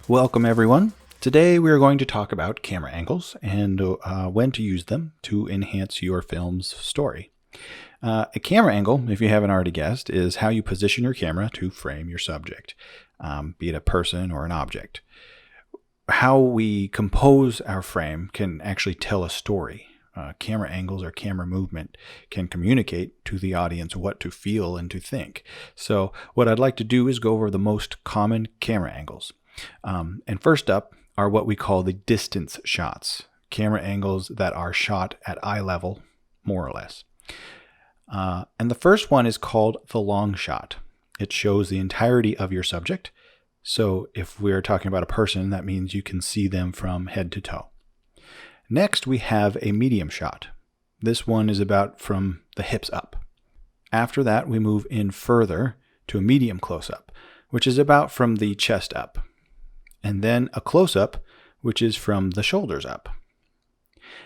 Welcome everyone. Today we are going to talk about camera angles and when to use them to enhance your film's story. A camera angle, if you haven't already guessed, is how you position your camera to frame your subject, be it a person or an object. How we compose our frame can actually tell a story. Camera angles or camera movement can communicate to the audience what to feel and to think. So what I'd like to do is go over the most common camera angles. And first up are what we call the distance shots, camera angles that are shot at eye level, more or less. And the first one is called the long shot. It shows the entirety of your subject. So if we're talking about a person, that means you can see them from head to toe. Next, we have a medium shot. This one is about from the hips up. After that, we move in further to a medium close-up, which is about from the chest up. And then a close-up, which is from the shoulders up.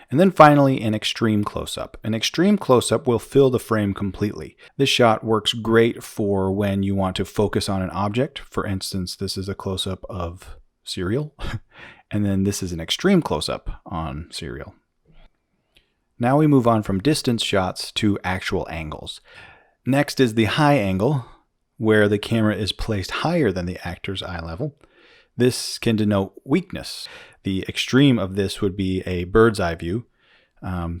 And then finally, an extreme close-up. An extreme close-up will fill the frame completely. This shot works great for when you want to focus on an object. For instance, this is a close-up of cereal. And then this is an extreme close-up on cereal. Now we move on from distance shots to actual angles. Next is the high angle, where the camera is placed higher than the actor's eye level. This can denote weakness. The extreme of this would be a bird's eye view.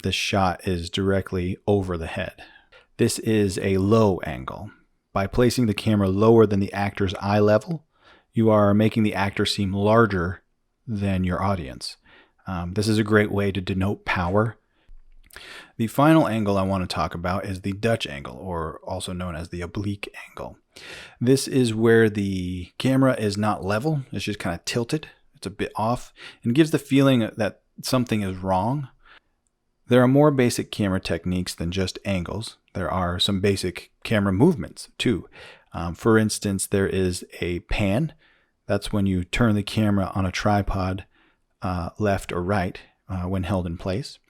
This shot is directly over the head. This is a low angle. By placing the camera lower than the actor's eye level, you are making the actor seem larger than your audience. This is a great way to denote power. The final angle I want to talk about is the Dutch angle, or also known as the oblique angle. This is where the camera is not level, it's just kind of tilted, it's a bit off, and gives the feeling that something is wrong. There are more basic camera techniques than just angles. There are some basic camera movements too. For instance, there is a pan. That's when you turn the camera on a tripod left or right when held in place.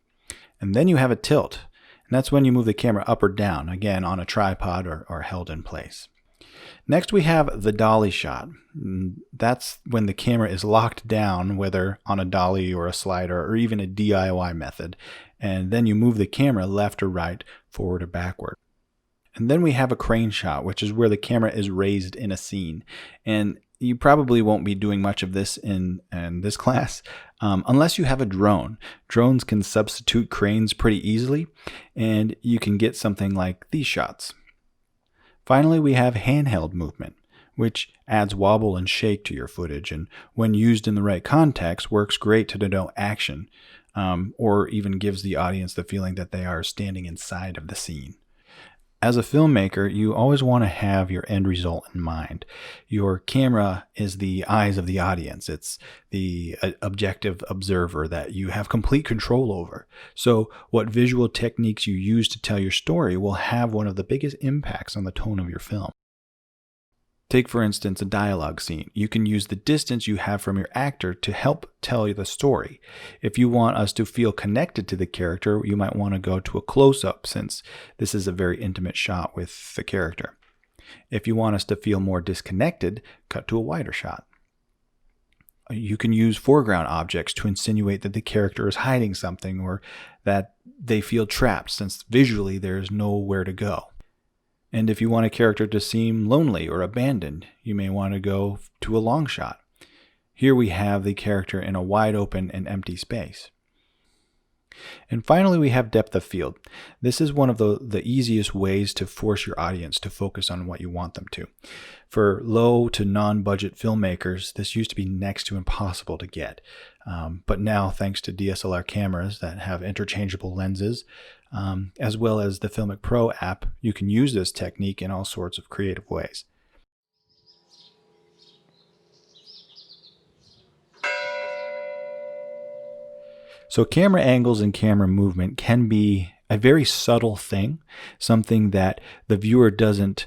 And then you have a tilt, and that's when you move the camera up or down, again on a tripod or held in place. Next we have the dolly shot. That's when the camera is locked down, whether on a dolly or a slider or even a DIY method, and then you move the camera left or right, forward or backward. And then we have a crane shot, which is where the camera is raised in a scene. And you probably won't be doing much of this in this class unless you have a drone. Drones can substitute cranes pretty easily, and you can get something like these shots. Finally, we have handheld movement, which adds wobble and shake to your footage, and when used in the right context, works great to denote action, or even gives the audience the feeling that they are standing inside of the scene. As a filmmaker, you always want to have your end result in mind. Your camera is the eyes of the audience. It's the objective observer that you have complete control over. So what visual techniques you use to tell your story will have one of the biggest impacts on the tone of your film. Take, for instance, a dialogue scene. You can use the distance you have from your actor to help tell you the story. If you want us to feel connected to the character, you might want to go to a close-up, since this is a very intimate shot with the character. If you want us to feel more disconnected, cut to a wider shot. You can use foreground objects to insinuate that the character is hiding something or that they feel trapped, since visually there is nowhere to go. And if you want a character to seem lonely or abandoned, you may want to go to a long shot. Here we have the character in a wide open and empty space. And finally, we have depth of field. This is one of the easiest ways to force your audience to focus on what you want them to. For low to non-budget filmmakers, this used to be next to impossible to get. But now, thanks to DSLR cameras that have interchangeable lenses, as well as the Filmic Pro app, you can use this technique in all sorts of creative ways. So camera angles and camera movement can be a very subtle thing, something that the viewer doesn't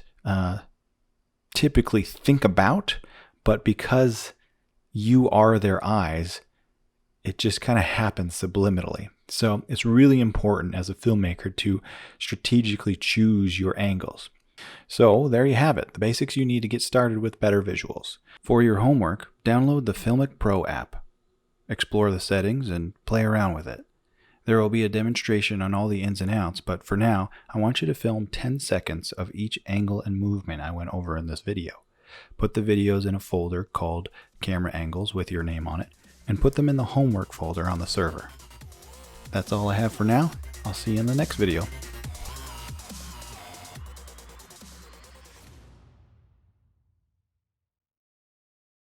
typically think about, but because you are their eyes, it just kind of happens subliminally. So it's really important as a filmmaker to strategically choose your angles. So there you have it, the basics you need to get started with better visuals. For your homework, download the Filmic Pro app. Explore the settings and play around with it. There will be a demonstration on all the ins and outs, but for now, I want you to film 10 seconds of each angle and movement I went over in this video. Put the videos in a folder called Camera Angles with your name on it, and put them in the homework folder on the server. That's all I have for now. I'll see you in the next video.